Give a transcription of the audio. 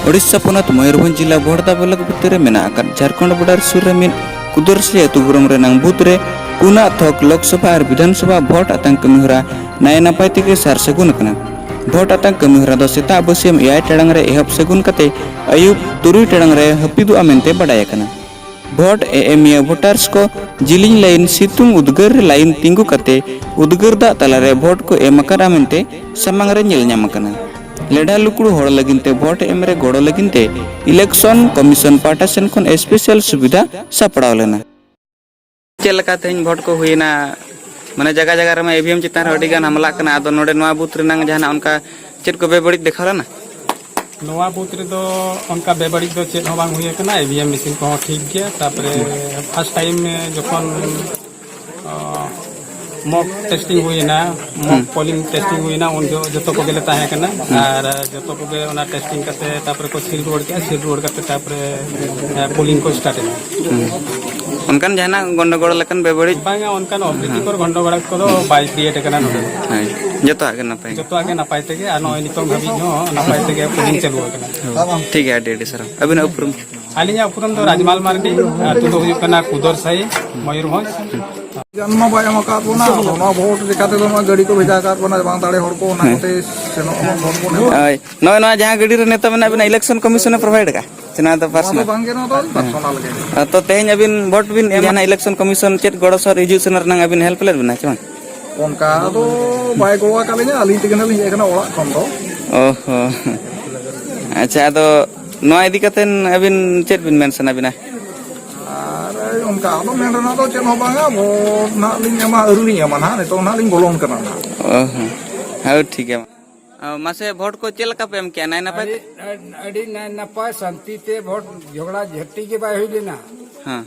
ओडिशा पोनत मयूरभंज जिला भोटदा ब्लॉक भितर मेना झारखंड बॉर्डर सुर रे मिन कुदर सही अतुगुरम रे नांग बूथ रे पुना थक लोकसभा और विधानसभा भोट आतंक कमिहरा नाय नपाय तेगे सार सगुन कना। भोट आतंक कमिहरा दो सेता बसियम 8 टाड़ांग रे एहब सगुन कते अयुब 3 टाड़ांग रे हपिदुआ मेनते बडाय कना। भोट एमिया वोटर्स को जिलिंग लाइन सितुंग उद्गर लाइन तिंगु कते उद्गर दा तलारे भोट को एमकरा मेनते समांग रे नेल ᱧᱟᱢ कना। लेडा लुकुड़ू होड़ लगिनते भोट एमरे गोड़ो लगिनते इलेक्शन कमीशन पाटा सेन खन स्पेशल सुविधा सापड़ाव लेना। चेलका तेन भोट को हुईना माने जगह जगह रे ईवीएम चितान रे अडिगान हमला कना आदो नोडे नवा बूथ रे नांग जहाना उनका चेट को बेबड़ी देखावला ना नवा बूथ रे दो उनका बेबड़ी दो चेट हो बांग हुई कना ईवीएम मशीन को ठीक गया तापरे फर्स्ट टाइम जखन मॉक टेस्टिंग हुई ना मॉक पोलिंग टेस्टिंग हुई ना उन जो को गेले ताहे कना और जो को गे ओना टेस्टिंग करते तापरे को सील रोड करते तापरे पोलिंग को स्टार्ट उनकान जहाना गंडगोड़ लकन बेबड़ी बांगा उनकान ऑब्जेक्टिव और गंडगोड़ को दो बाय क्रिएट कना नोडे जतो आगे नपाय तेगे आ नय नितों भाबी हो नपाय तेगे पोलिंग चालू कना। ठीक है डेडी सर अबिन उपरम आलिया उपरम दो राजमाल मार्डी अतु दो हुई कना कुदर सही मयूरभंज जन्म बायम का बोना ना भोट दिखाते तो ना गाड़ी को भेजा कर बना बांग दाड़े हड़ को ना कोते सेनो भोट को नय नय जहां गाड़ी रे नेता मेना बिना इलेक्शन कमीशन प्रोवाइड का चना तो पर्सनल बांगे ना तो पर्सनल के तो तेज अबिन भोट बिन जहां इलेक्शन कमीशन चेट गड़ो सर हिजु सेनर नांग अबिन हेल्प ले बिना चमन उनका तो बाय गोवा का लेने आली तिगना ले एकना ओड़ा खन दो ओहो अच्छा तो नय इदी कतेन अबिन चेट बिन मेंशन अबिना अरे उनका तो मेंडना तो चेन हो बांगा भोट ना लिंग एमा अरुली एमा ना तो ना लिंग बोलोन करना ना ओहो हाउ ठीक है मासे भोट को चेलका पे हम क्या नाय नपाय अडी नाय नपाय शांति ते भोट झगड़ा झट्टी के बाय होइले ना हां